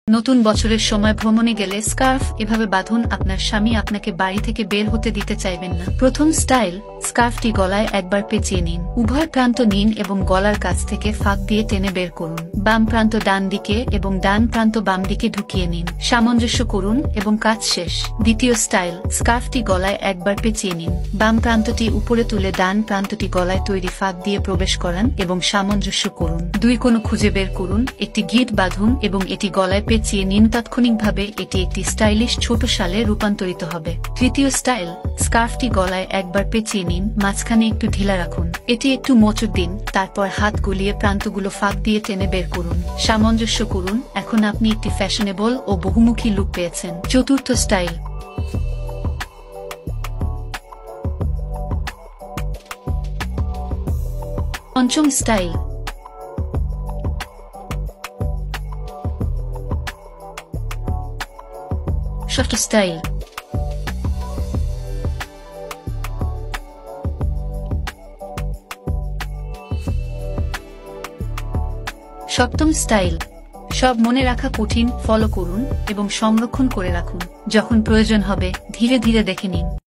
নতুন বছরের সময় ভ্রমণে গেলে স্কার্ফ এভাবে বাঁধুন, আপনার স্বামী আপনাকে বাড়ি থেকে বের হতে দিতে চাইবেন না। প্রথম স্টাইল, স্কার্ফটি গলায় একবার পেঁচিয়ে নিন। উভয় প্রান্ত নিন এবং গলার কাছ থেকে ফাঁক দিয়ে টেনে বের করুন। বাম প্রান্ত ডান দিকে এবং ডান প্রান্ত বাম দিকে ঢুকিয়ে নিন। সামঞ্জস্য করুন এবং কাজ শেষ। দ্বিতীয় স্টাইল, স্কার্ফটি গলায় একবার পেঁচিয়ে নিন। বাম প্রান্তটি উপরে তুলে ডান প্রান্তটি গলায় তৈরি ফাঁক দিয়ে প্রবেশ করান এবং সামঞ্জস্য করুন। দুই কোণ খুঁজে বের করুন, একটি গিঁট বাঁধুন এবং এটি গলায় পেঁচিয়ে নিন। তাৎক্ষণিকভাবে এটি একটি স্টাইলিশ ছোট শালে রূপান্তরিত হবে। তৃতীয় স্টাইল, স্কার্ফটি গলায় একবার পেঁচিয়ে নিন, মাঝখানে একটু ঢিলা রাখুন। এটি একটু মোচড় দিন, তারপর হাত গুলিয়ে প্রান্তগুলো ফাঁক দিয়ে টেনে বের করুন। সামঞ্জস্য করুন। এখন আপনি একটি ফ্যাশনেবল ও বহুমুখী লুক পেয়েছেন। চতুর্থ স্টাইল, পঞ্চম স্টাইল, ষষ্ঠ স্টাইল, সপ্তম স্টাইল। সব মনে রাখা কঠিন, ফলো করুন এবং সংরক্ষণ করে রাখুন। যখন প্রয়োজন হবে ধীরে ধীরে দেখে নিন।